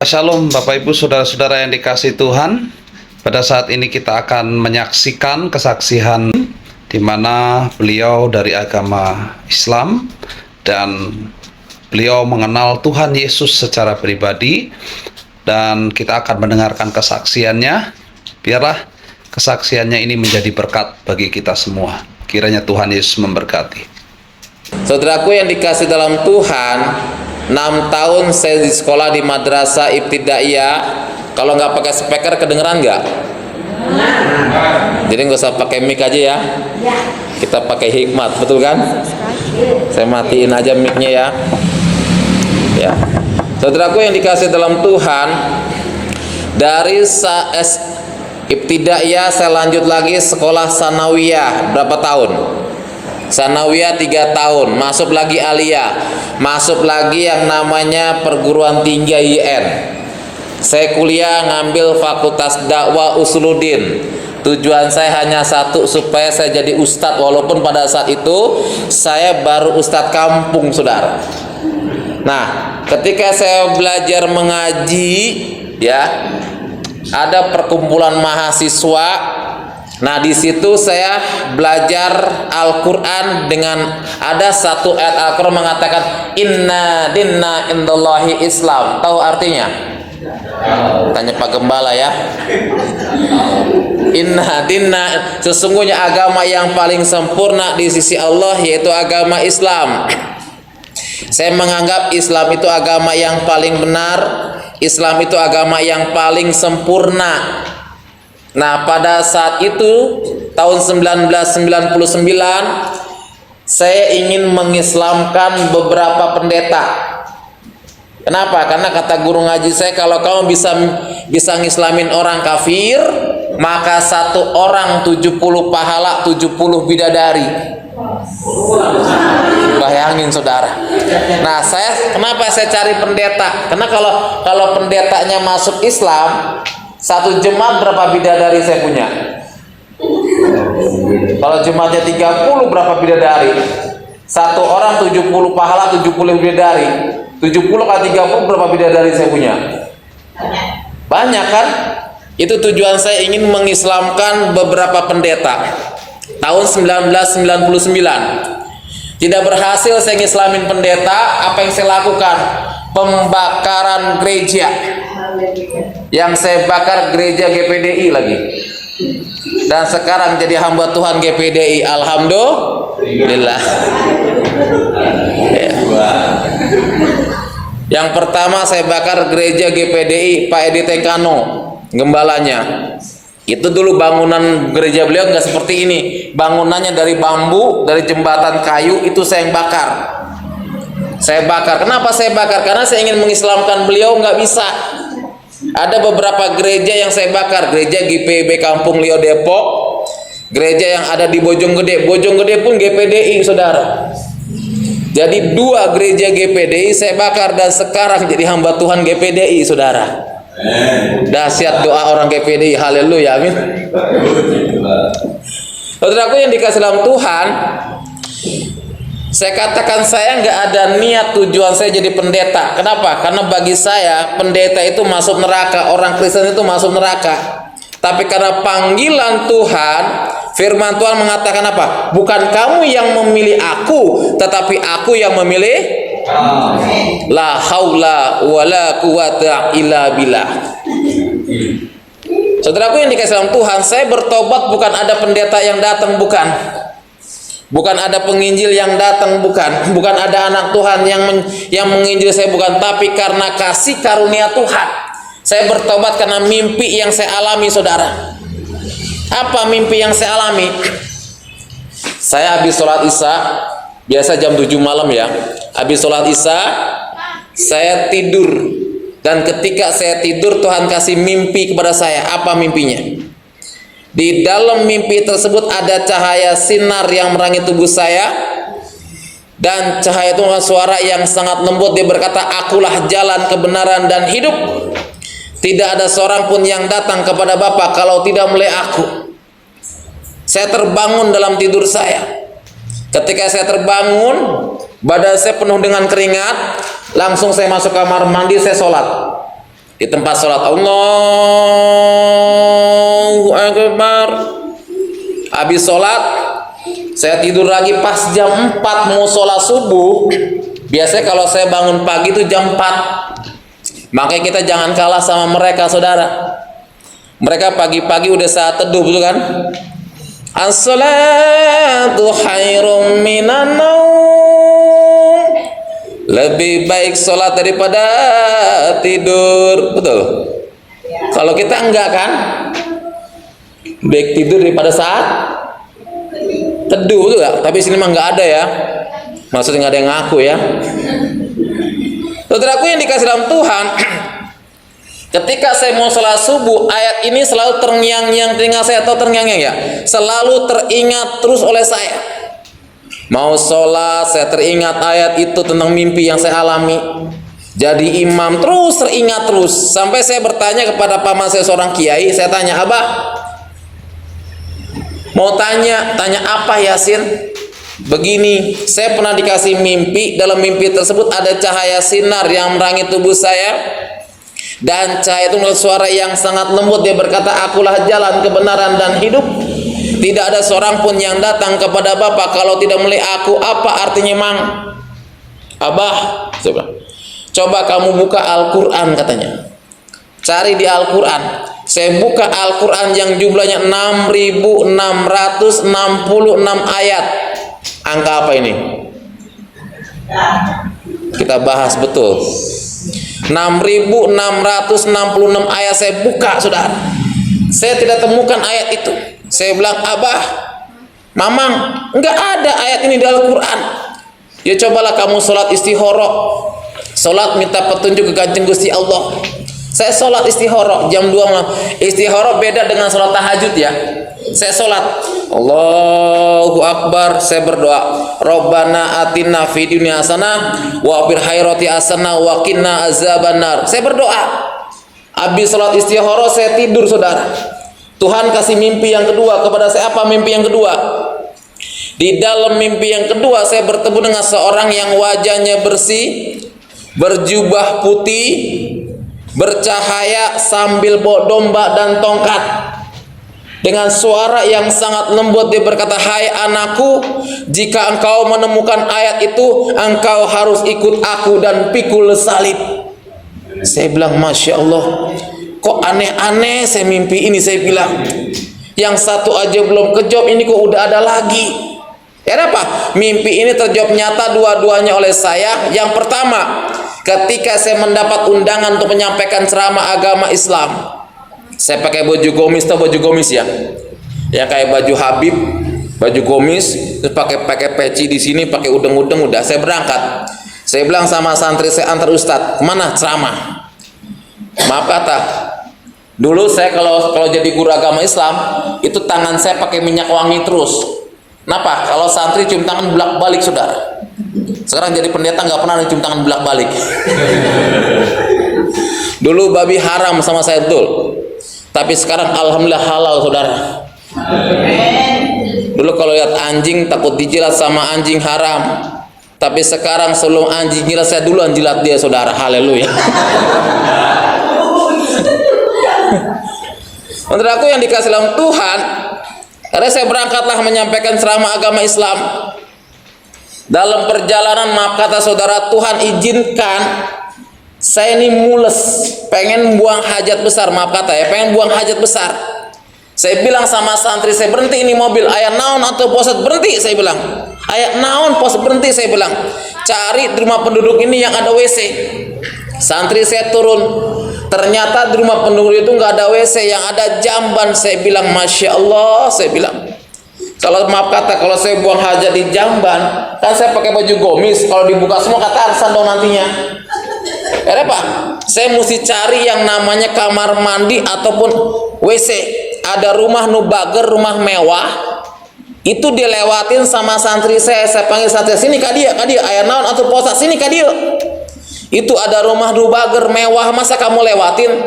Shalom Bapak Ibu Saudara-saudara yang dikasihi Tuhan. Pada saat ini kita akan menyaksikan kesaksian di mana beliau dari agama Islam dan beliau mengenal Tuhan Yesus secara pribadi, dan kita akan mendengarkan kesaksiannya. Biarlah kesaksiannya ini menjadi berkat bagi kita semua. Kiranya Tuhan Yesus memberkati. Saudaraku yang dikasih dalam Tuhan, 6 tahun saya di sekolah di madrasah ibtidaiyah. Kalau nggak pakai speaker kedengeran nggak? Jadi nggak usah pakai mic aja ya. Kita pakai hikmat, betul kan? Saya matiin aja mic-nya ya. Ya, saudaraku yang dikasih dalam Tuhan, dari ibtidaiyah saya lanjut lagi sekolah sanawiyah berapa tahun? Sanawiyah 3 tahun, masuk lagi aliyah, masuk lagi yang namanya perguruan tinggi IN. Saya kuliah ngambil fakultas dakwah Usuluddin. Tujuan saya hanya satu, supaya saya jadi ustadz, walaupun pada saat itu saya baru ustadz kampung, saudara. Nah, ketika saya belajar mengaji, ya, ada perkumpulan mahasiswa. Nah, di situ saya belajar Al-Quran dengan ada satu ayat Al-Quran mengatakan Inna dinna indallahi Islam. Tahu artinya? Tanya Pak Gembala ya. Inna dinna, sesungguhnya agama yang paling sempurna di sisi Allah yaitu agama Islam. Saya menganggap Islam itu agama yang paling benar, Islam itu agama yang paling sempurna. Nah, pada saat itu tahun 1999 saya ingin mengislamkan beberapa pendeta. Kenapa? Karena kata guru ngaji saya, kalau kamu bisa ngislamin orang kafir, maka satu orang 70 pahala 70 bidadari. Bayangin saudara. Nah, kenapa saya cari pendeta? Karena kalau pendetanya masuk Islam, satu jemaat berapa bidadari saya punya? Kalau jemaatnya 30 berapa bidadari? Satu orang 70 pahala 70 bidadari. 70 kali 30 berapa bidadari saya punya? Banyak kan? Itu tujuan saya, ingin mengislamkan beberapa pendeta. Tahun 1999. Tidak berhasil saya ngislamin pendeta. Apa yang saya lakukan? Pembakaran gereja. Yang saya bakar gereja GPDI lagi. Dan sekarang jadi hamba Tuhan GPDI, alhamdulillah. Ya. Yang pertama saya bakar gereja GPDI Pak Edi Tengkano, gembalanya. Itu dulu bangunan gereja beliau nggak seperti ini. Bangunannya dari bambu, dari jembatan kayu, itu saya yang bakar. Saya bakar. Kenapa saya bakar? Karena saya ingin mengislamkan beliau, nggak bisa. Ada beberapa gereja yang saya bakar. Gereja GPIB Kampung Lio Depok, gereja yang ada di Bojonggede. Bojonggede pun GPDI, saudara. Jadi 2 gereja GPDI saya bakar, dan sekarang jadi hamba Tuhan GPDI, saudara. Dahsyat doa orang GPDI, haleluya, amin. Saudaraku yang dikasih dalam Tuhan, saya katakan saya nggak ada niat tujuan saya jadi pendeta. Kenapa? Karena bagi saya pendeta itu masuk neraka, orang Kristen itu masuk neraka. Tapi karena panggilan Tuhan, firman Tuhan mengatakan apa? Bukan kamu yang memilih aku, tetapi aku yang memilih. La haula wala quwata illa billah. Saudaraku yang dikasih dalam Tuhan, saya bertobat bukan ada pendeta yang datang, bukan. Bukan ada penginjil yang datang, bukan. Bukan ada anak Tuhan yang menginjil saya, bukan. Tapi karena kasih karunia Tuhan, saya bertobat karena mimpi yang saya alami, saudara. Apa mimpi yang saya alami? Saya habis sholat isya, biasa jam 7 malam ya. Habis sholat isya, saya tidur. Dan ketika saya tidur, Tuhan kasih mimpi kepada saya. Apa mimpinya? Di dalam mimpi tersebut ada cahaya sinar yang menerangi tubuh saya, dan cahaya itu suara yang sangat lembut. Dia berkata, akulah jalan, kebenaran, dan hidup. Tidak ada seorang pun yang datang kepada Bapa kalau tidak melalui aku. Saya terbangun dalam tidur saya. Ketika saya terbangun, badan saya penuh dengan keringat. Langsung saya masuk kamar mandi, saya sholat. di tempat sholat, Allahu Akbar. Habis sholat saya tidur lagi pas jam 4 mau sholat subuh. Biasanya kalau saya bangun pagi itu jam 4. Makanya kita jangan kalah sama mereka, saudara. Mereka pagi-pagi udah saat teduh, betul kan? As-salatu khairum minan naum. Lebih baik sholat daripada tidur, betul? Kalau kita enggak kan? Baik tidur daripada saat teduh, betul gak? Tapi sini mah enggak ada ya. Maksudnya nggak ada yang ngaku ya. Saudaraku yang dikasih dalam Tuhan, ketika saya mau sholat subuh, ayat ini selalu terngiang-ngiang telinga saya, atau terngiang-ngiang ya, selalu teringat terus oleh saya. Mau sholat, saya teringat ayat itu tentang mimpi yang saya alami. Jadi imam terus teringat terus, sampai saya bertanya kepada paman saya, seorang kiai. Saya tanya, Abah, mau tanya apa Yasin? Begini, saya pernah dikasih mimpi. Dalam mimpi tersebut ada cahaya sinar yang menerangi tubuh saya, dan cahaya itu melalui suara yang sangat lembut. Dia berkata, akulah jalan, kebenaran, dan hidup. Tidak ada seorang pun yang datang kepada Bapak kalau tidak melihat aku. Apa artinya, Mang? Abah, coba kamu buka Al-Quran, katanya. Cari di Al-Quran. Saya buka Al-Quran yang jumlahnya 6.666 ayat. Angka apa ini? Kita bahas betul. 6.666 ayat saya buka, saudara. Saya tidak temukan ayat itu. Saya bilang, Abah, Mamang, enggak ada ayat ini di Al-Quran. Ya cobalah kamu sholat istihara, sholat minta petunjuk ke Kanjeng Gusti Allah. Saya sholat istihara jam 2 malam. Istihara beda dengan sholat tahajud ya. Saya sholat, Allahu Akbar, saya berdoa, Rabbana atina fid dunya hasanah wa fil akhirati hasanah wa qina azabannar. Saya berdoa. Habis sholat istihara saya tidur, saudara. Tuhan kasih mimpi yang kedua kepada saya. Apa mimpi yang kedua? Di dalam mimpi yang kedua saya bertemu dengan seorang yang wajahnya bersih, berjubah putih, bercahaya, sambil bawa domba dan tongkat. Dengan suara yang sangat lembut dia berkata, hai anakku, jika engkau menemukan ayat itu, engkau harus ikut aku dan pikul salib. Saya bilang, Masya Allah, kok aneh-aneh saya mimpi ini. Saya bilang, yang satu aja belum kejawab, ini kok udah ada lagi. Ya apa? Mimpi ini terjawab nyata dua-duanya oleh saya. Yang pertama, ketika saya mendapat undangan untuk menyampaikan ceramah agama Islam, saya pakai baju gomis, atau baju gomis ya, yang kayak baju Habib, baju gomis, terus pakai peci di sini, pakai udeng-udeng. Udah saya berangkat. Saya bilang sama santri saya, antar Ustadz kemana ceramah. Maaf kata, dulu saya kalau jadi guru agama Islam itu tangan saya pakai minyak wangi terus. Kenapa? Kalau santri cium tangan bolak-balik, saudara. Sekarang jadi pendeta nggak pernah cium tangan bolak-balik. Dulu babi haram sama saya, betul. Tapi sekarang alhamdulillah halal, saudara. Dulu kalau lihat anjing takut dijilat sama anjing haram. Tapi sekarang sebelum anjing jilat, saya duluan jilat dia, saudara. Haleluya. Saudaraku yang dikasih dalam Tuhan, karena saya berangkatlah menyampaikan ceramah agama Islam. Dalam perjalanan, maaf kata saudara, Tuhan izinkan saya ini mules, pengen buang hajat besar. Maaf kata ya, pengen buang hajat besar. Saya bilang sama santri saya, berhenti ini mobil, ayat naon atau poset berhenti. Saya bilang, ayat naon poset berhenti. Saya bilang, cari di rumah penduduk ini yang ada WC. Santri saya turun, ternyata di rumah penduduk itu nggak ada WC, yang ada jamban. Saya bilang, Masya Allah. Saya bilang, kalau maaf kata, kalau saya buang hajat di jamban, kan saya pakai baju gomis, kalau dibuka semua kata arsan dong nantinya. Apa? Saya mesti cari yang namanya kamar mandi ataupun WC. Ada rumah nubager, rumah mewah, itu dilewatin sama santri saya. Saya panggil santri, sini kadia, ayah naon atau posa, sini kadia. Itu ada rumah nubager mewah, masa kamu lewatin?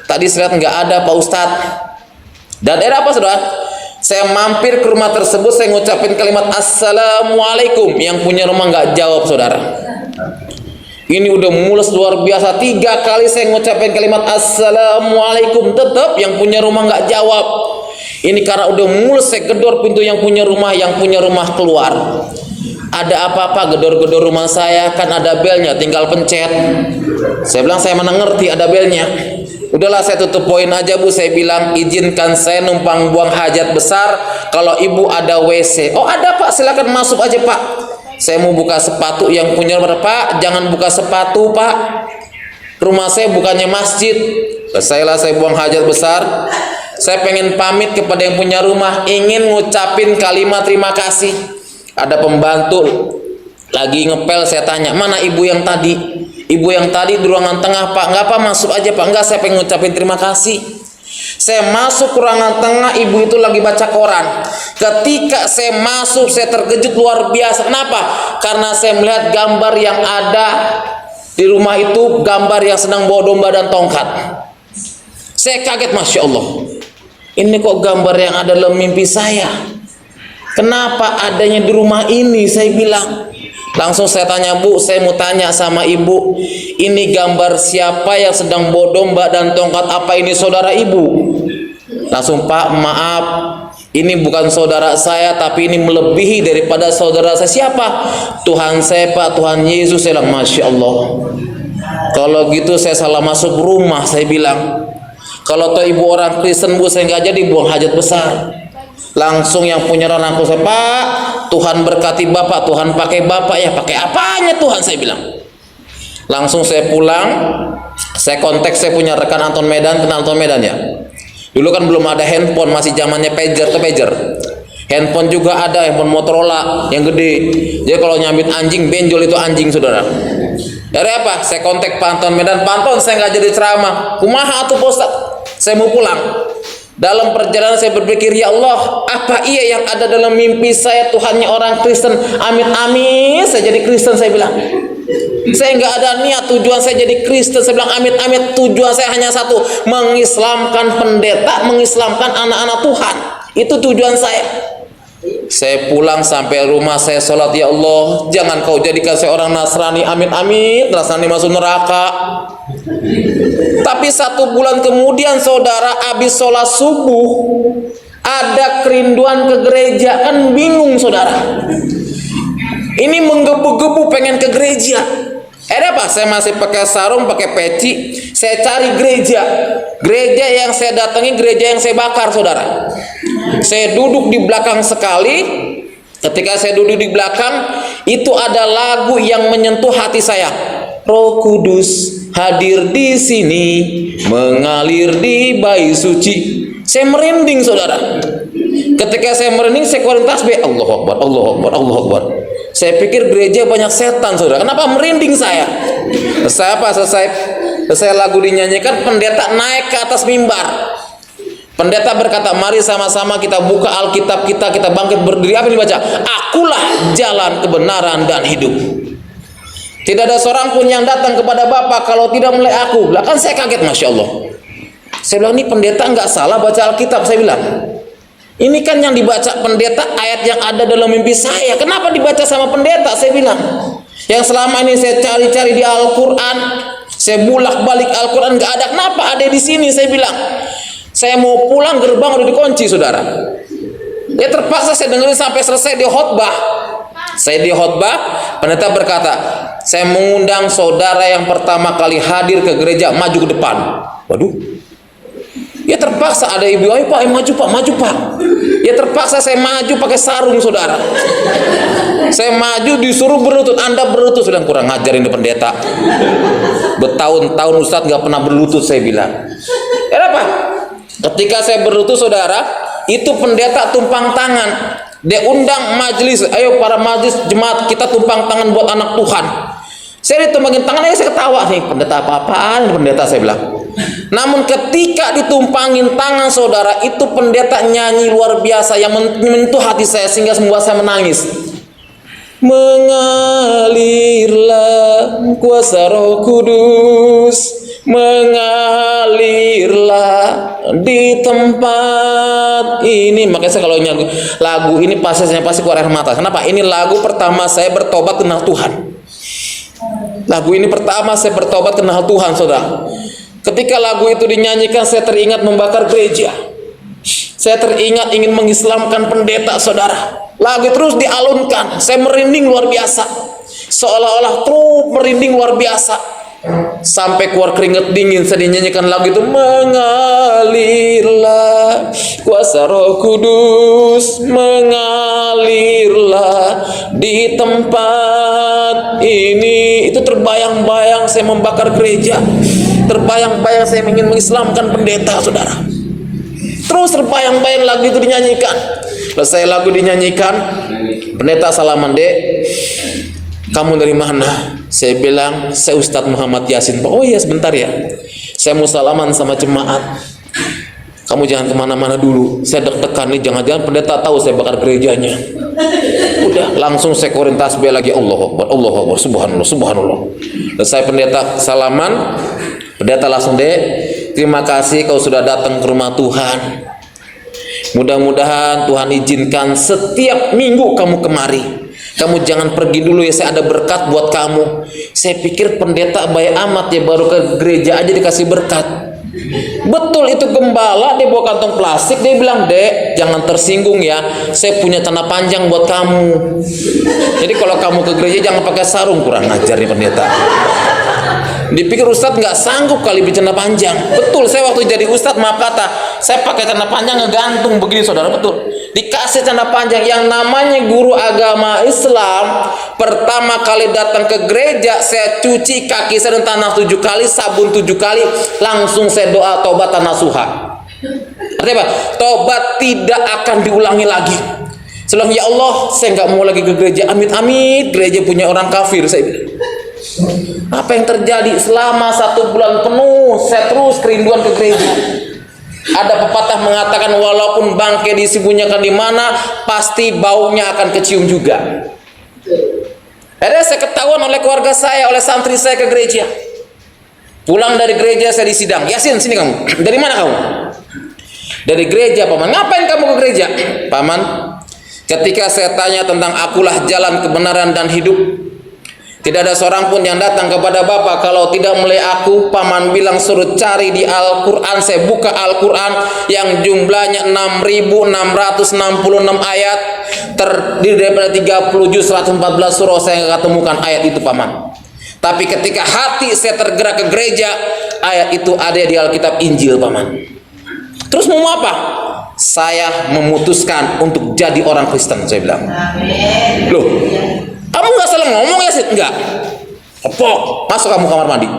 Tadi saya lihat nggak ada, Pak Ustadz. Dan era apa, saudara? Saya mampir ke rumah tersebut, saya ngucapin kalimat Assalamualaikum. Yang punya rumah nggak jawab, saudara. Ini udah mules luar biasa. 3 kali saya ngucapin kalimat assalamualaikum, tetap yang punya rumah nggak jawab. Ini karena udah mules, saya gedor pintu yang punya rumah keluar. Ada apa-apa, gedor-gedor rumah saya, kan ada belnya, tinggal pencet. Saya bilang saya mana ngerti ada belnya. Udahlah saya tutup poin aja Bu, saya bilang izinkan saya numpang buang hajat besar, kalau ibu ada WC. Oh ada Pak, silakan masuk aja Pak. Saya mau buka sepatu, yang punya rumah Pak jangan buka sepatu Pak, rumah saya bukannya masjid. Selesailah saya buang hajat besar, saya pengen pamit kepada yang punya rumah, ingin ngucapin kalimat terima kasih. Ada pembantu lagi ngepel, saya tanya mana ibu yang tadi? Ibu yang tadi di ruangan tengah Pak. Enggak Pak, masuk aja Pak. Enggak, saya pengen ngucapin terima kasih. Saya masuk ke ruangan tengah, ibu itu lagi baca koran. Ketika saya masuk, saya terkejut luar biasa. Kenapa? Karena saya melihat gambar yang ada di rumah itu, gambar yang sedang bawa domba dan tongkat. Saya kaget, Masya Allah. Ini kok gambar yang ada dalam mimpi saya? Kenapa adanya di rumah ini? Saya bilang. Langsung saya tanya, Bu, saya mau tanya sama ibu, ini gambar siapa yang sedang bawa domba dan tongkat? Apa ini saudara ibu? Langsung, Pak, maaf, ini bukan saudara saya, tapi ini melebihi daripada saudara saya. Siapa? Tuhan saya Pak, Tuhan Yesus. Saya bilang, Masya Allah. Kalau gitu saya salah masuk rumah, saya bilang. Kalau tuh ibu orang Kristen Bu, saya nggak jadi buang hajat besar. Langsung yang punya rangkul saya, Pak, Tuhan berkati Bapak, Tuhan pakai Bapak ya. Pakai apanya Tuhan, saya bilang. Langsung saya pulang, saya kontak saya punya rekan Anton Medan. Kenal Anton Medan ya? Dulu kan belum ada handphone, masih zamannya pager atau pager. Handphone juga ada, handphone Motorola yang gede. Jadi kalau nyambit anjing, benjol itu anjing saudara. Dari apa? Saya kontak Pak Anton Medan. Pak Anton, saya nggak jadi ceramah. Kumaha atuh Pak Ustaz? Saya mau pulang. Dalam perjalanan saya berpikir, ya Allah, apa iya yang ada dalam mimpi saya Tuhannya orang Kristen? Amit-amit saya jadi Kristen, saya bilang. Saya nggak ada niat tujuan saya jadi Kristen. Saya bilang amit-amit, tujuan saya hanya satu, mengislamkan pendeta, mengislamkan anak-anak Tuhan. Itu tujuan saya. Saya pulang sampai rumah, saya sholat, ya Allah, jangan kau jadikan saya orang Nasrani, amit-amit Nasrani masuk neraka. Tapi 1 bulan kemudian saudara, habis sholat subuh ada kerinduan ke gereja. Kan bingung saudara, ini menggebu-gebu pengen ke gereja. Ada apa? Saya masih pakai sarung, pakai peci. Saya cari gereja. Gereja yang saya datangi, gereja yang saya bakar saudara. Saya duduk di belakang sekali. Ketika saya duduk di belakang, itu ada lagu yang menyentuh hati saya. Roh Kudus hadir di sini, mengalir di bait suci. Saya merinding saudara. Ketika saya merinding, saya keluarin tasbih, Allahu Akbar, Allahu Akbar, Allahu Akbar. Saya pikir gereja banyak setan saudara. Kenapa merinding saya? Selesai lagu dinyanyikan, pendeta naik ke atas mimbar. Pendeta berkata, mari sama-sama kita buka Alkitab kita bangkit berdiri. Apa yang dibaca? Akulah jalan kebenaran dan hidup. Tidak ada seorang pun yang datang kepada Bapa kalau tidak melalui aku. Lah kan saya kaget, Masya Allah. Saya bilang, ini pendeta nggak salah baca Alkitab. Saya bilang, ini kan yang dibaca pendeta ayat yang ada dalam mimpi saya. Kenapa dibaca sama pendeta? Saya bilang, yang selama ini saya cari-cari di Al-Quran, saya bulak-balik Al-Quran nggak ada. Kenapa ada di sini? Saya bilang, saya mau pulang, gerbang udah dikunci saudara. Ya terpaksa saya dengerin sampai selesai di khotbah. Saya di khotbah, pendeta berkata, saya mengundang saudara yang pertama kali hadir ke gereja maju ke depan. Waduh. Ya terpaksa ada ibu, ayo Pak, maju Pak, maju Pak. Ya terpaksa saya maju pakai sarung saudara. Saya maju disuruh berlutut, Anda berlutut. Sudah kurang ngajar ini pendeta. Bertahun-tahun Ustadz nggak pernah berlutut, saya bilang. Kenapa? Ketika saya berlutut saudara, itu pendeta tumpang tangan. Dia undang majelis, ayo para majelis jemaat kita tumpang tangan buat anak Tuhan. Saya ditumpangin tangan, saya ketawa nih, pendeta apa-apaan pendeta, saya bilang. Namun ketika ditumpangin tangan saudara, itu pendeta nyanyi luar biasa yang menyentuh hati saya sehingga membuat saya menangis. Mengalirlah kuasa Roh Kudus, mengalirlah di tempat ini. Makanya saya kalau nyanyi lagu ini pasti keluar air mata. Kenapa? Ini lagu pertama saya bertobat kenal Tuhan. Lagu ini pertama saya bertobat kenal Tuhan, saudara. Ketika lagu itu dinyanyikan, saya teringat membakar gereja. Saya teringat ingin mengislamkan pendeta, saudara. Lagu terus dialunkan, saya merinding luar biasa. Seolah-olah terus merinding luar biasa. Sampai keluar keringat dingin saya dinyanyikan lagu itu. Mengalirlah kuasa Roh Kudus, mengalirlah di tempat ini. Itu terbayang-bayang saya membakar gereja, terbayang-bayang saya ingin mengislamkan pendeta, saudara. Terus terbayang-bayang lagu itu dinyanyikan. Selesai lagu dinyanyikan, pendeta salaman, "Dek, kamu dari mana?" Saya bilang, "Saya Ustadz Muhammad Yasin." "Oh iya, sebentar ya, saya mau salaman sama jemaat. Kamu jangan kemana-mana dulu, saya deg-degan nih, jangan-jangan pendeta tahu saya bakar gerejanya." Udah, langsung saya korin tasbih lagi, Allahu Akbar, Allahu Akbar, subhanallah, subhanallah. Selesai pendeta salaman, pendeta langsung, "Dek, terima kasih kau sudah datang ke rumah Tuhan. Mudah-mudahan Tuhan izinkan setiap minggu kamu kemari. Kamu jangan pergi dulu ya, saya ada berkat buat kamu." Saya pikir pendeta baik amat ya, baru ke gereja aja dikasih berkat. Betul, itu gembala, dia bawa kantong plastik, dia bilang, "Dek, jangan tersinggung ya, saya punya celana panjang buat kamu. Jadi kalau kamu ke gereja jangan pakai sarung." Kurang ajar nih pendeta. Dipikir Ustadz nggak sanggup kali bicara panjang. Betul, saya waktu jadi Ustadz, maaf kata, saya pakai celana panjang ngegantung begini, saudara. Betul, dikasih celana panjang. Yang namanya guru agama Islam, pertama kali datang ke gereja, saya cuci kaki saya dengan tanah 7 kali, sabun 7 kali, langsung saya doa tobat nasuha. Artinya apa? Tobat tidak akan diulangi lagi. Selang, ya Allah, saya nggak mau lagi ke gereja. Amit-amit gereja punya orang kafir, saya bilang. Apa yang terjadi selama 1 bulan penuh, saya terus kerinduan ke gereja. Ada pepatah mengatakan, walaupun bangkai disembunyikan di mana, pasti baunya akan kecium juga. Akhirnya saya ketahuan oleh keluarga saya, oleh santri saya ke gereja. Pulang dari gereja saya disidang. "Yasin, sini kamu. Dari mana kamu?" "Dari gereja, Paman." "Ngapain kamu ke gereja?" "Paman, ketika saya tanya tentang akulah jalan kebenaran dan hidup, tidak ada seorang pun yang datang kepada Bapak kalau tidak mulai aku." Paman bilang suruh cari di Al-Quran. Saya buka Al-Quran yang jumlahnya 6.666 ayat, terdiri daripada 30 juz 114 surah. Saya nggak temukan ayat itu, Paman. Tapi ketika hati saya tergerak ke gereja, ayat itu ada di Alkitab Injil, Paman. Terus mau apa? Saya memutuskan untuk jadi orang Kristen, saya bilang. Loh, kamu nggak salah ngomong ya, Sid? Enggak. Opok, masuk kamu kamar mandi.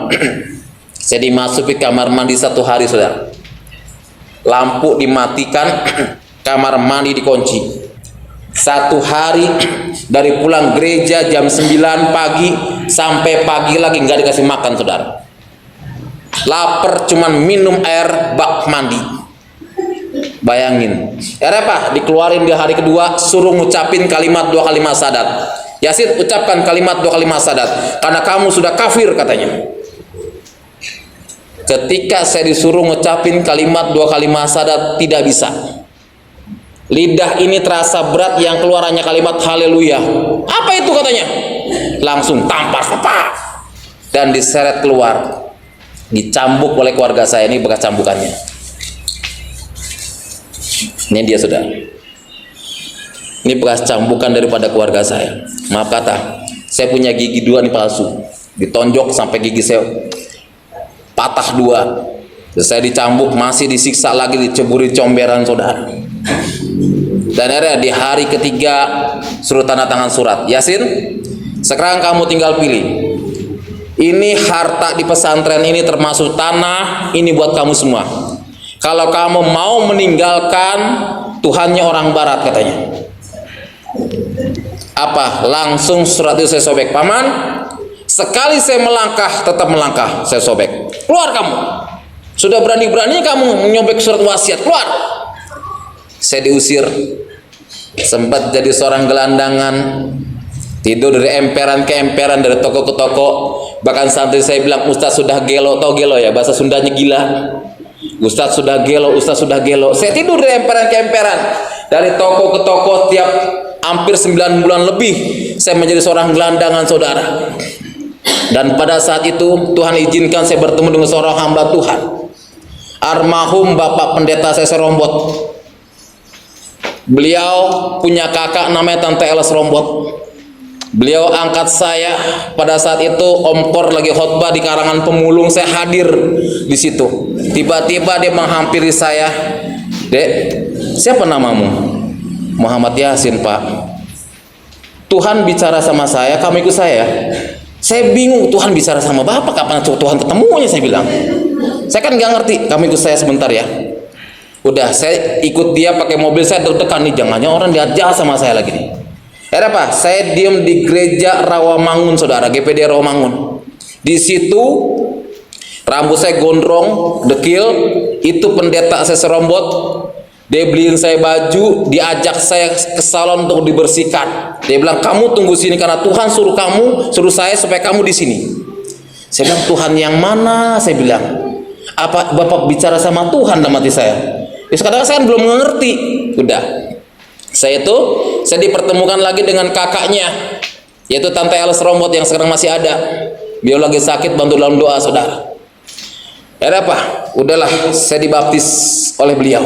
Saya dimasuki kamar mandi 1 hari, saudara. Lampu dimatikan, kamar mandi dikunci. 1 hari dari pulang gereja jam 9 pagi sampai pagi lagi nggak dikasih makan, saudara. Lapar, cuman minum air bak mandi. Bayangin. Apa? Dikeluarin di hari kedua, suruh ngucapin kalimat 2 kalimat syahadat. "Yasin, ucapkan kalimat 2 kalimat syahadat karena kamu sudah kafir," katanya. Ketika saya disuruh ngucapin kalimat 2 kalimat syahadat, tidak bisa. Lidah ini terasa berat, yang keluar hanya kalimat haleluya. "Apa itu?" katanya. Langsung tampar, dan diseret keluar. Dicambuk oleh keluarga saya. Ini bekas cambukannya. Ini dia, saudara. Ini bekas cambukan daripada keluarga saya. Maaf kata, saya punya gigi 2 nih palsu. Ditonjok sampai gigi saya patah 2. Saya dicambuk, masih disiksa lagi, diceburi comberan, saudara. Dan akhirnya di hari ketiga suruh tanda tangan surat. "Yasin, sekarang kamu tinggal pilih. Ini harta di pesantren ini termasuk tanah, ini buat kamu semua. Kalau kamu mau meninggalkan, Tuhannya orang barat," katanya. Apa? Langsung surat itu saya sobek. "Paman, sekali saya melangkah, tetap melangkah." Saya sobek. "Keluar kamu. Sudah berani-berani kamu menyobek surat wasiat, keluar." Saya diusir. Sempat jadi seorang gelandangan, tidur dari emperan ke emperan, dari toko ke toko. Bahkan santri saya bilang, "Ustaz sudah gelo." Tahu gelo ya? Bahasa Sundanya gila. "Ustaz sudah gelo, Ustaz sudah gelo." Saya tidur dari emperan ke emperan, dari toko ke toko. Tiap hampir 9 bulan lebih saya menjadi seorang gelandangan, saudara. Dan pada saat itu Tuhan izinkan saya bertemu dengan seorang hamba Tuhan, almarhum Bapak Pendeta saya Serombot. Beliau punya kakak namanya Tante Ella Serombot. Beliau angkat saya pada saat itu Om Kor lagi khotbah di Karangan Pemulung, saya hadir di situ. Tiba-tiba dia menghampiri saya, "Dek, siapa namamu?" "Muhammad Yasin, Pak." "Tuhan bicara sama saya, kamu ikut saya." Saya bingung, Tuhan bicara sama Bapak, kapan Tuhan ketemunya? Saya bilang, saya kan nggak ngerti. "Kamu ikut saya sebentar ya." Udah, saya ikut dia pakai mobil, saya deg-degan nih, jangan-jangan orang dia jahat sama saya lagi nih. Ada apa? Saya diem di gereja Rawamangun, saudara, GPD Rawamangun. Di situ rambut saya gondrong, dekil. Itu pendeta saya Serombot. Dia beliin saya baju, diajak saya ke salon untuk dibersihkan. Dia bilang, "Kamu tunggu sini karena Tuhan suruh saya supaya kamu di sini." Saya bilang, "Tuhan yang mana?" Saya bilang, "Apa Bapak bicara sama Tuhan?" dalam hati saya. Ya sekarang saya belum mengerti. Udah, saya dipertemukan lagi dengan kakaknya, yaitu Tante Ella Serombot yang sekarang masih ada. Beliau lagi sakit, bantu dalam doa, saudara. Ada apa? Udahlah, saya dibaptis oleh beliau.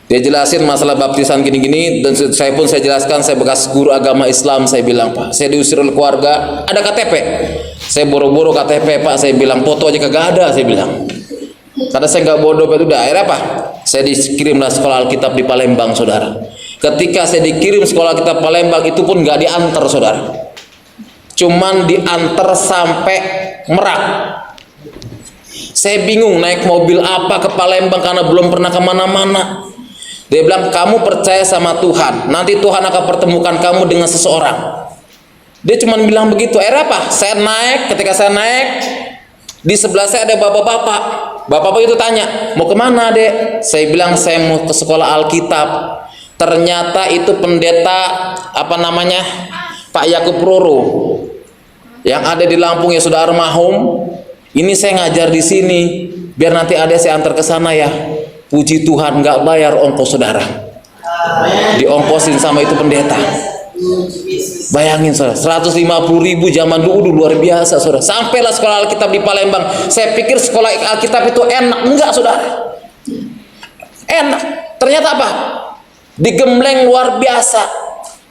Dia jelasin masalah baptisan gini-gini, dan saya jelaskan, saya bekas guru agama Islam. Saya bilang, "Pak, saya diusir oleh keluarga, ada KTP." Saya boro-boro KTP, Pak. Saya bilang, "Foto aja kagak ada." Saya bilang, karena saya nggak bodoh. Itu udah, akhirnya apa? Saya dikirimlah sekolah Alkitab di Palembang, saudara. Ketika saya dikirim sekolah Alkitab Palembang, itu pun nggak diantar, saudara. Cuman diantar sampai Merak. Saya bingung naik mobil apa ke Palembang karena belum pernah kemana-mana. Dia bilang, "Kamu percaya sama Tuhan, nanti Tuhan akan pertemukan kamu dengan seseorang." Dia cuma bilang begitu. Akhirnya apa? Ketika saya naik, di sebelah saya ada bapak-bapak. Bapak-bapak itu tanya, "Mau kemana, Dek?" Saya bilang, "Saya mau ke sekolah Alkitab." Ternyata itu pendeta Pak Yakub Roro yang ada di Lampung, ya sudah almarhum. "Ini saya ngajar di sini, biar nanti ada saya antar ke sana ya." Puji Tuhan, nggak bayar ongkos, saudara. Diongkosin sama itu pendeta. Bayangin, saudara, 150.000 zaman dulu, luar biasa, saudara. Sampailah sekolah Alkitab di Palembang. Saya pikir sekolah Alkitab itu enak, enggak, saudara. Enak, ternyata apa? Digembleng luar biasa.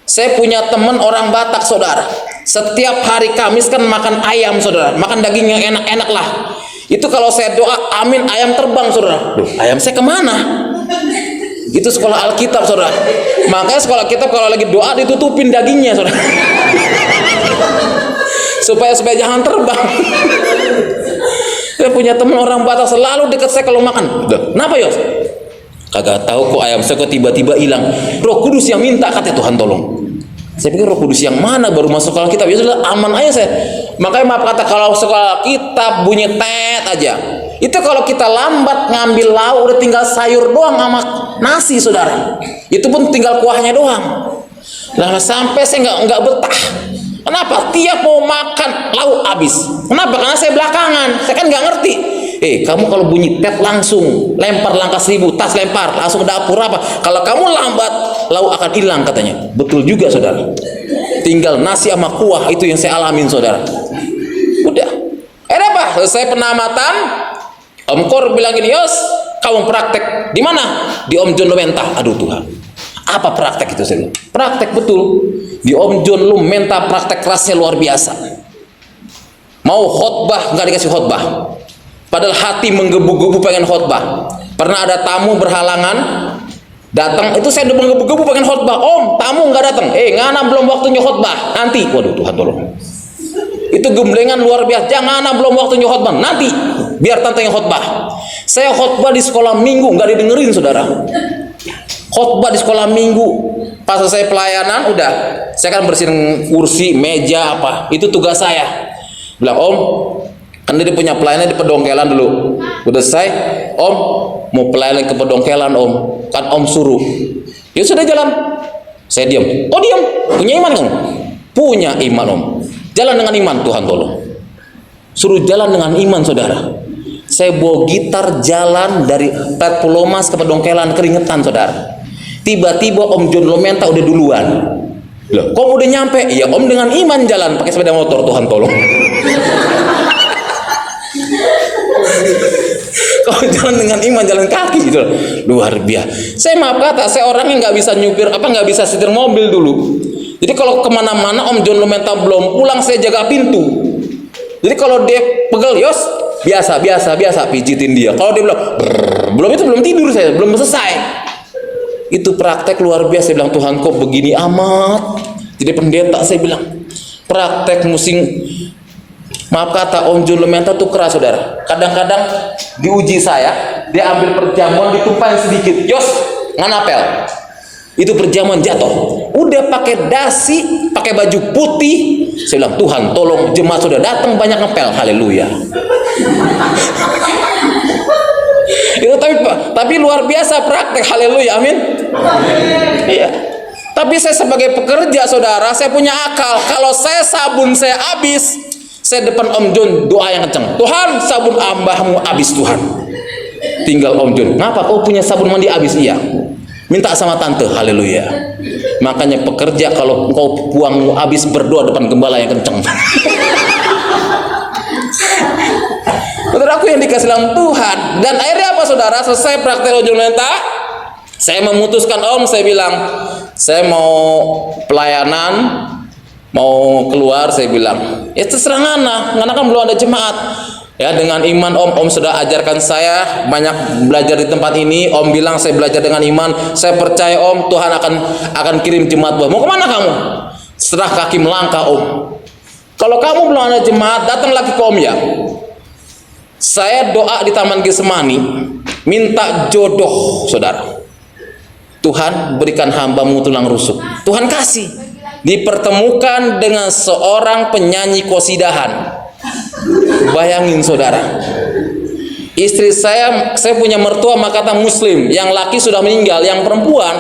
Saya punya teman orang Batak, saudara. Setiap hari Kamis kan makan ayam, saudara, makan daging yang enak-enak lah. Itu kalau saya doa amin, ayam terbang, saudara. Loh, ayam saya kemana? Itu sekolah Alkitab, saudara. Makanya sekolah Alkitab kalau lagi doa ditutupin dagingnya, saudara. supaya jangan terbang. Saya punya teman orang Batak, selalu dekat saya kalau makan. "Kenapa, Yos?" "Kagak tahu kok ayam saya kok tiba-tiba hilang. Roh Kudus yang minta," katanya. "Tuhan tolong." Saya pikir Roh Kudus yang mana baru masuk sekolah Alkitab. Ya sudah, aman aja saya. Makanya maaf kata, kalau sekolah Alkitab bunyi tet aja, itu kalau kita lambat ngambil lauk udah tinggal sayur doang sama nasi, saudara. Itu pun tinggal kuahnya doang. Nah, sampai saya nggak betah. Kenapa? Tiap mau makan lauk habis. Kenapa? Karena saya belakangan. Saya kan nggak ngerti. Kamu kalau bunyi tet langsung lempar langkah 1000, tas lempar langsung ke dapur apa? Kalau kamu lambat, lauk akan hilang, katanya. Betul juga, saudara. Tinggal nasi sama kuah, itu yang saya alamin, saudara. Udah. Apa? Selesai penamatan, Om Kor bilang gini, "Yos, kamu praktek di mana?" "Di Om John Lumenta." Aduh Tuhan, apa praktek itu? Saya bilang, praktek betul. Di Om John Lumenta praktek kerasnya luar biasa. Mau khotbah nggak dikasih khotbah. Padahal hati menggebu-gebu pengen khotbah. Pernah ada tamu berhalangan datang, itu saya udah menggebu-gebu pengen khotbah. "Om, tamu nggak datang." "Ngana belum waktunya khotbah, nanti." Waduh, Tuhan tolong. Itu gemblengan luar biasa. "Jangan, belum waktunya khotbah, nanti biar tante yang khotbah." Saya khotbah di sekolah minggu nggak didengerin, saudara. Khotbah di sekolah minggu. Pas selesai pelayanan, udah, saya kan bersihin kursi, meja, apa. Itu tugas saya. Bilang, "Om, kan dia punya pelayanan di Pedongkelan dulu. Udah selesai, Om, mau pelayanan ke Pedongkelan, Om. Kan Om suruh." Ya sudah, jalan. Saya diam. "Oh, diam? Punya iman kamu?" "Punya iman, Om." "Jalan dengan iman, Tuhan tolong." Suruh jalan dengan iman, saudara. Saya bawa gitar jalan dari Pet Pulomas ke Pedongkelan, keringetan, saudara. Tiba-tiba Om John Lumenta udah duluan. Loh, kok udah nyampe? Iya om, dengan iman jalan pakai sepeda motor, Tuhan tolong. Kau jalan dengan iman, jalan kaki gitu, luar biasa. Saya maaf kata, saya orang yang nggak bisa nyupir, nggak bisa setir mobil dulu. Jadi kalau kemana-mana Om John Lumenta belum pulang, saya jaga pintu. Jadi kalau dia pegel, Yos, biasa, pijitin dia. Kalau dia bilang, belum tidur saya, belum selesai. Itu praktek luar biasa. Saya bilang, Tuhan kok begini amat. Jadi pendeta, saya bilang, praktek musim. Maaf kata, Om John Lumenta tuh keras, saudara. Kadang-kadang diuji saya, dia ambil perjamuan, ditumpahin sedikit, Yos, nganapel. Itu perjamuan jatuh. Udah pakai dasi, pakai baju putih. Saya bilang, Tuhan tolong, jemaat sudah datang banyak ngepel. Haleluya. Itu tapi luar biasa praktek. Haleluya, amin. Iya. Tapi saya sebagai pekerja, saudara, saya punya akal. Kalau sabun saya habis, saya depan Om John doa yang kenceng. Tuhan, sabun hambahmu habis Tuhan. Tinggal Om John, kenapa kau punya sabun mandi habis? Iya, minta sama tante. Haleluya. Makanya pekerja, kalau kau buangmu habis, berdoa depan gembala yang kenceng. Saudaraku yang dikasih dalam Tuhan. Dan akhirnya apa, saudara? Selesai praktek Om John Lumenta, saya memutuskan, Om, saya bilang, saya mau pelayanan, mau keluar. Saya bilang, ya terserah ngana kan belum ada jemaat. Ya, dengan iman Om sudah ajarkan saya banyak belajar di tempat ini. Om bilang saya belajar dengan iman. Saya percaya Om, Tuhan akan kirim jemaat buat. Mau kemana kamu? Setelah kaki melangkah Om. Kalau kamu belum ada jemaat, datang lagi ke Om ya. Saya doa di Taman Getsemani, minta jodoh, saudara. Tuhan berikan hambamu tulang rusuk. Tuhan kasih. Dipertemukan dengan seorang penyanyi qosidahan. Bayangin, saudara. Istri saya punya mertua Makata Muslim, yang laki sudah meninggal, yang perempuan.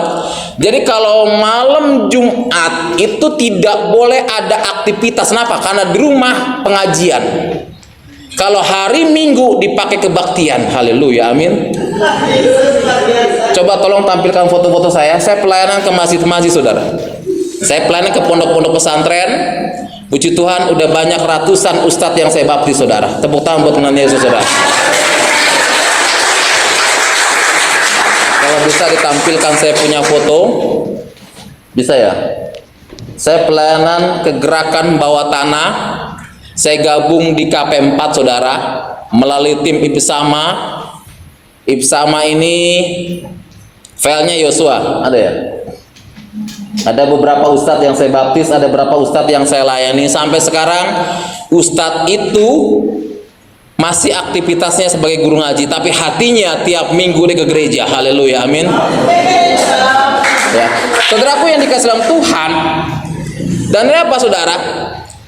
Jadi kalau malam Jumat itu tidak boleh ada aktivitas. Kenapa? Karena di rumah pengajian. Kalau hari Minggu dipakai kebaktian. Haleluya, amin. Coba tolong tampilkan foto-foto saya. Saya pelayanan ke masjid-masjid, saudara. Saya pelayanan ke pondok-pondok pesantren. Puji Tuhan, udah banyak ratusan ustadz yang saya baptis, saudara. Tepuk tangan buat Tuhan Yesus, saudara. Kalau bisa ditampilkan saya punya foto, bisa ya? Saya pelayanan ke gerakan bawah tanah. Saya gabung di KP4, saudara, melalui tim Ibsama. Ibsama ini filenya Yosua, ada ya? Ada beberapa ustadz yang saya baptis, ada beberapa ustadz yang saya layani. Sampai sekarang ustadz itu masih aktivitasnya sebagai guru ngaji, tapi hatinya tiap minggu dia ke gereja. Haleluya, amin. Ya, saudaraku yang dikasih dalam Tuhan. Dan apa, saudara?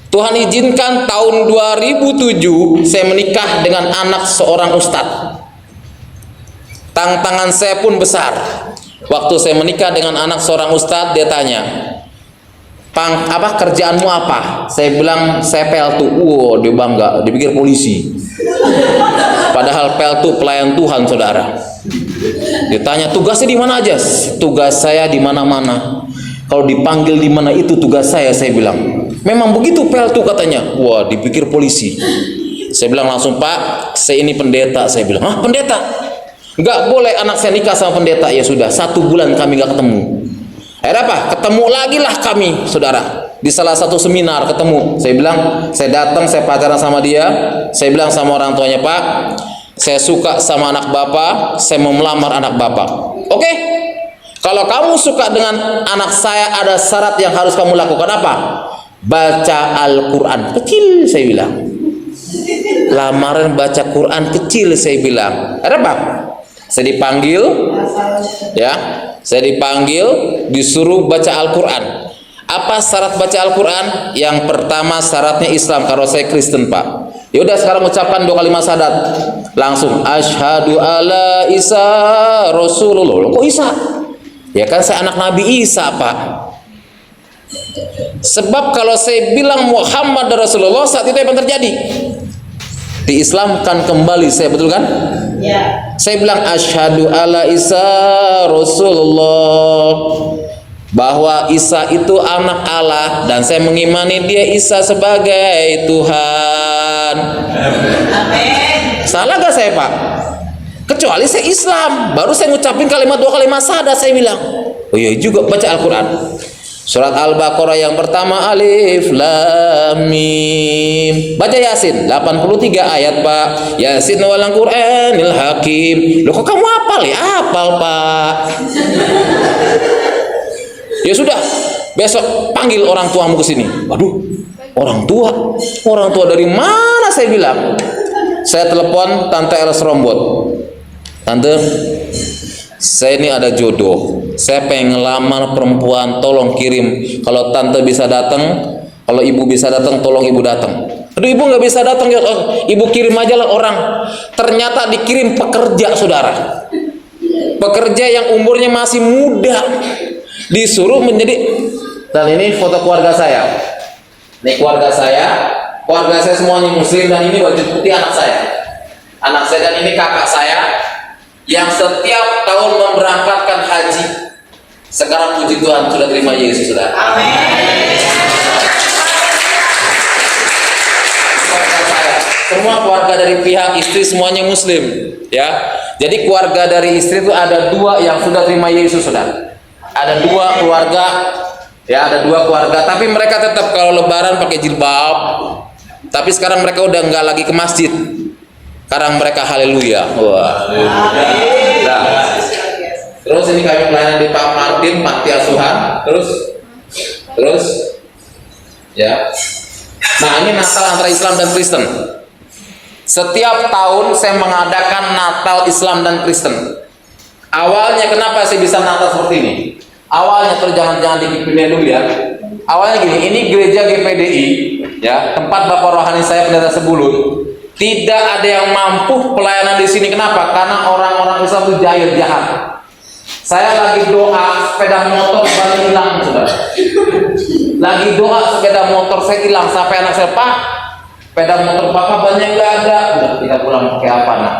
Tuhan izinkan tahun 2007 saya menikah dengan anak seorang ustadz. Tantangan saya pun besar. Waktu saya menikah dengan anak seorang ustadz, dia tanya, kerjaanmu apa? Saya bilang saya peltu. Wow, dia bangga, dipikir polisi. Padahal peltu pelayan Tuhan, saudara. Ditanya tugasnya di mana aja? Tugas saya di mana-mana. Kalau dipanggil di mana itu tugas saya bilang. Memang begitu peltu, katanya. Wah, dipikir polisi. Saya bilang langsung, Pak, saya ini pendeta. Saya bilang, hah, pendeta? Enggak boleh anak saya nikah sama pendeta. Ya sudah, 1 bulan kami nggak ketemu. Akhirnya apa? Ketemu lagi lah kami, saudara. Di salah satu seminar ketemu. Saya bilang, saya datang, saya pacaran sama dia. Saya bilang sama orang tuanya, Pak, saya suka sama anak Bapak, saya mau melamar anak Bapak. Oke? Kalau kamu suka dengan anak saya, ada syarat yang harus kamu lakukan. Apa? Baca Al-Quran. Kecil, saya bilang. Lamaran baca Quran kecil, saya bilang. Ada apa? Saya dipanggil, ya, saya dipanggil, disuruh baca Al-Quran. Apa syarat baca Al-Quran? Yang pertama syaratnya Islam. Kalau saya Kristen, Pak. Ya udah, sekarang ucapkan 2 kalimat syahadat. Langsung asyhadu alla Isa Rasulullah. Kok Isa? Ya kan saya anak Nabi Isa, Pak. Sebab kalau saya bilang Muhammad Rasulullah, saat itu apa yang terjadi? Diislamkan kembali saya, betul kan? Ya. Saya bilang asyhadu alla Isa Rasulullah. bahwa Isa itu anak Allah dan saya mengimani dia Isa sebagai Tuhan. Salah gak saya, Pak? Kecuali saya Islam, baru saya ngucapin kalimat 2 kalimat syahadat, saya bilang, oh iya juga, baca Al-Quran. Surat Al-Baqarah yang pertama, Alif Lam Mim. Baca Yasin 83 ayat, Pak. Yasin wal Qur'anil Hakim. Loh, kok kamu hafal ya? Hafal, Pak. Ya sudah, besok panggil orang tuamu ke sini. Waduh, orang tua dari mana? Saya bilang. Saya telepon Tante Eros Rombot. Tante, saya ini ada jodoh. Saya pengen ngelamar perempuan, tolong kirim. Kalau tante bisa datang, kalau ibu bisa datang, tolong ibu datang. Aduh, ibu nggak bisa datang ya. Ibu kirim aja lah orang. Ternyata dikirim pekerja, saudara. Pekerja yang umurnya masih muda. Disuruh menjadi. Dan ini foto keluarga saya. Ini keluarga saya. Keluarga saya semuanya muslim dan ini baju putih anak saya. Anak saya dan ini kakak saya yang setiap tahun memberangkatkan haji. Sekarang puji Tuhan sudah terima Yesus, sudah. Amin. Keluarga saya, semua keluarga dari pihak istri semuanya muslim, ya. Jadi keluarga dari istri itu ada 2 yang sudah terima Yesus, sudah. Ada 2 keluarga, ya, ada 2 keluarga. Tapi mereka tetap kalau Lebaran pakai jilbab. Tapi sekarang mereka udah nggak lagi ke masjid. Sekarang mereka haleluya. Wah. Nah, terus ini kami pelayanan di Pak Martin, Panti Asuhan. Terus, ya. Nah, ini Natal antara Islam dan Kristen. Setiap tahun saya mengadakan Natal Islam dan Kristen. Awalnya kenapa saya bisa Natal seperti ini? Awalnya, terus jangan dikipinnya dulu ya. Awalnya gini, ini gereja GPDI, ya, tempat Bapak rohani saya Pendeta Sebulun. Tidak ada yang mampu pelayanan di sini. Kenapa? Karena orang-orang Islam itu jahil, jahat. Saya lagi doa, sepeda motor bannya hilang, saudara. Lagi doa, sepeda motor saya hilang. Sampai anak saya, Pak, sepeda motor Bapak bannya nggak ada. Udah, kita pulang pakai apa, nak?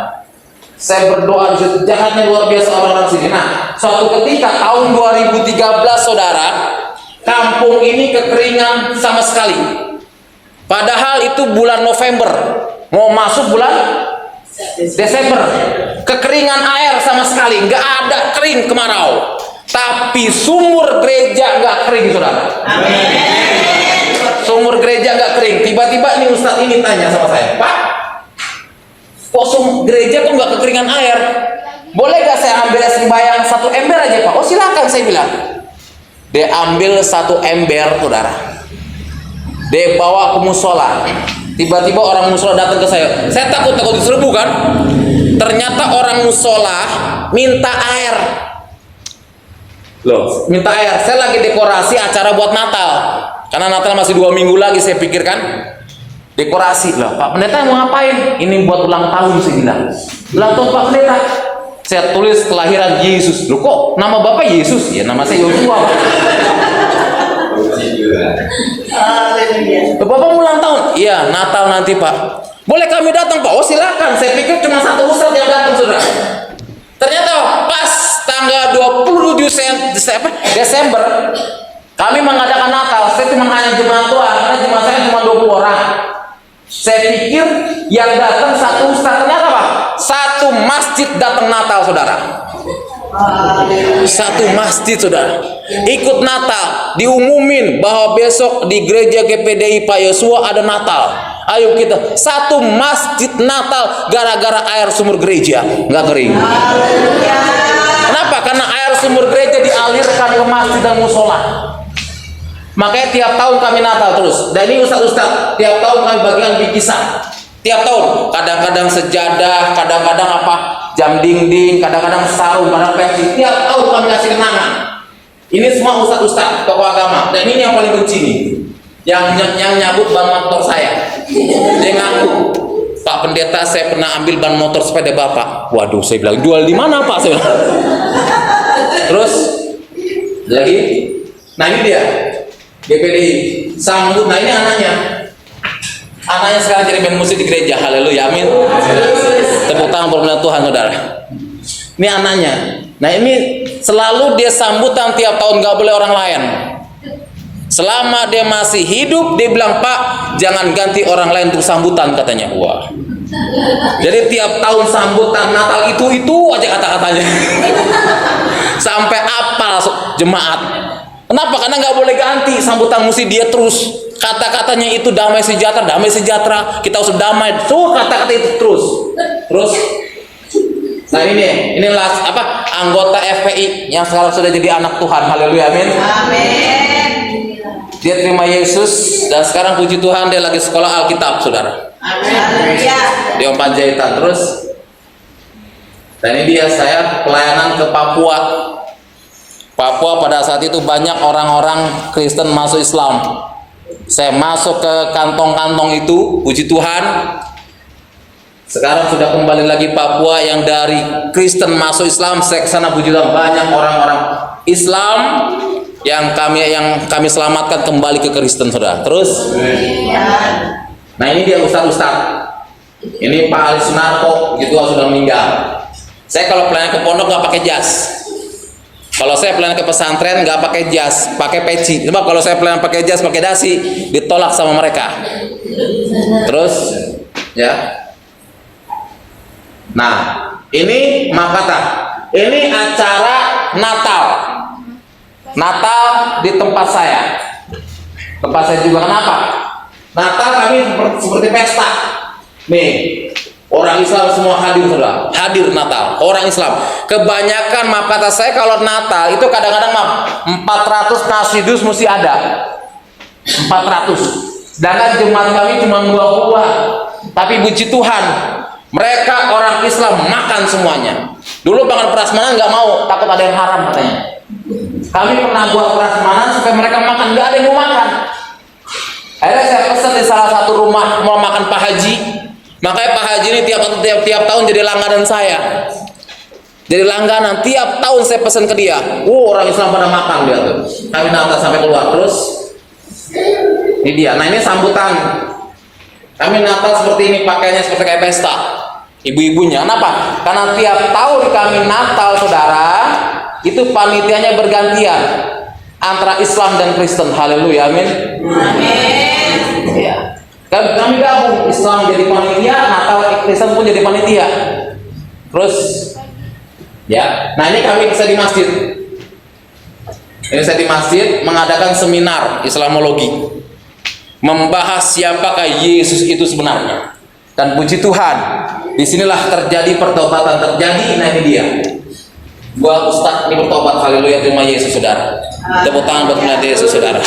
Saya berdoa di situ, jahatnya luar biasa orang-orang sini. Nah, suatu ketika tahun 2013, saudara, kampung ini kekeringan sama sekali. Padahal itu bulan November, mau masuk bulan Desember. Kekeringan air sama sekali, nggak ada, kering kemarau. Tapi sumur gereja nggak kering, saudara. Amin. Sumur gereja nggak kering. Tiba-tiba nih Ustadz ini tanya sama saya, Pak, kok gereja kok nggak kekeringan air? Boleh gak saya ambil sembahyang 1 ember aja, Pak? Oh silakan, saya bilang. Dia ambil 1 ember, saudara. Dia bawa ke musola. Tiba-tiba orang musola datang ke saya. Saya takut diserbu kan? Ternyata orang musola minta air. Loh, minta air. Saya lagi dekorasi acara buat Natal. Karena Natal masih 2 minggu lagi, saya pikirkan. Dekorasi lah, Pak Pendeta mau ngapain? Ini buat ulang tahun, saya bilang. Ulang tahun Pak Pendeta. Saya tulis kelahiran Yesus. Loh, kok nama Bapak Yesus? Ya nama saya Yosua, Pak. Bapak mau ulang tahun? Iya, Natal nanti, Pak. Boleh kami datang, Pak? Oh silakan. Saya pikir cuma 1 ustadz yang datang, saudara. Ternyata pas tanggal 20 Desember kami mengadakan Natal. Saya cuma hanya jemaat Tuhan, karena jemaat saya cuma 20 orang. Saya pikir yang datang 1 ustaz, ternyata apa? 1 masjid datang Natal, saudara. 1 masjid, saudara. Ikut Natal, diumumin bahwa besok di gereja GPDI Pak Yosua ada Natal. Ayo kita 1 masjid Natal gara-gara air sumur gereja nggak kering. Kenapa? Karena air sumur gereja dialirkan ke masjid dan musola. Makanya tiap tahun kami Natal terus. Dan ini ustaz-ustaz, tiap tahun kami bagikan bingkisan. Tiap tahun, kadang-kadang sejadah, kadang-kadang apa, jam dinding, kadang-kadang sarung, kadang-kadang peci. Tiap tahun kami kasih kenangan. Ini semua ustaz-ustaz, tokoh agama. Dan ini yang paling benci nih, yang nyabut ban motor saya. Dia ngaku, Pak Pendeta, saya pernah ambil ban motor sepeda Bapak. Waduh, saya bilang, jual di mana Pak? Saya bilang. Terus lagi, nah ini dia. GPDI sambut. Nah ini anaknya sekarang jadi band musik di gereja. Haleluya, amin. Tepuk tangan buat Tuhan, saudara. Ini anaknya Nah ini selalu dia sambutan tiap tahun, nggak boleh orang lain. Selama dia masih hidup, dia bilang, Pak, jangan ganti orang lain untuk sambutan, katanya. Wah. Jadi tiap tahun sambutan Natal itu aja kata-katanya. Sampai apal jemaat. Kenapa? Karena nggak boleh ganti sambutan, mesti dia terus. Kata-katanya itu damai sejahtera, kita harus damai. Kata-kata itu terus. Nah inilah anggota FPI yang sekarang sudah jadi anak Tuhan. Haleluya, amin. Amin. Dia terima Yesus dan sekarang puji Tuhan dia lagi sekolah Alkitab, saudara. Amin. Di Om Panjaitan terus. Dan ini dia saya pelayanan ke Papua. Papua pada saat itu banyak orang-orang Kristen masuk Islam. Saya masuk ke kantong-kantong itu, puji Tuhan. Sekarang sudah kembali lagi Papua yang dari Kristen masuk Islam. Saya ke sana, puji Tuhan, banyak orang-orang Islam yang kami selamatkan kembali ke Kristen, saudara. Terus, nah ini dia ustaz-ustaz. Ini Pak Ali Sunarko, gitu sudah meninggal. Saya kalau pelayanan ke pondok nggak pakai jas. Kalau saya pelayanan ke pesantren nggak pakai jas, pakai peci. Cuma kalau saya pelayanan pakai jas, pakai dasi, ditolak sama mereka. Terus, ya. Nah, ini Makata. Ini acara Natal. Natal di tempat saya. Tempat saya juga. Kenapa? Natal kami seperti pesta. Nih, orang Islam semua hadir, saudara. Hadir Natal. Orang Islam. Kebanyakan kata saya kalau Natal itu kadang-kadang 400 nasidus mesti ada. 400. Sedangkan jemaat kami cuma 20-an. Tapi puji Tuhan, mereka orang Islam makan semuanya. Dulu bangun prasmanan nggak mau, takut ada yang haram katanya. Kami pernah buat prasmanan supaya mereka makan, nggak ada yang mau makan. Akhirnya saya pesan di salah satu rumah mau makan Pak Haji. Makanya Pak Haji ini tiap tahun jadi langganan saya. Jadi langganan tiap tahun saya pesan ke dia. Orang Islam pada makan dia tuh. Kami Natal sampai keluar terus. Ini dia. Nah ini sambutan. Kami Natal seperti ini, pakainya seperti kayak pesta. Ibu-ibunya. Kenapa? Karena tiap tahun kami Natal, saudara, itu panitianya bergantian antara Islam dan Kristen. Haleluya, amin. Amin. Ya. Kami gabung, Islam jadi panitia, Natal Kristen pun jadi panitia. Terus, ya. Nah ini kami bisa di masjid. Ini saya di masjid mengadakan seminar Islamologi, membahas siapakah Yesus itu sebenarnya. Dan puji Tuhan, disinilah terjadi pertobatan terjadi. Nah ini dia. Buat Ustaz ini bertobat, haleluya, terima Yesus, saudara. Tepuk tangan buat Yesus, saudara.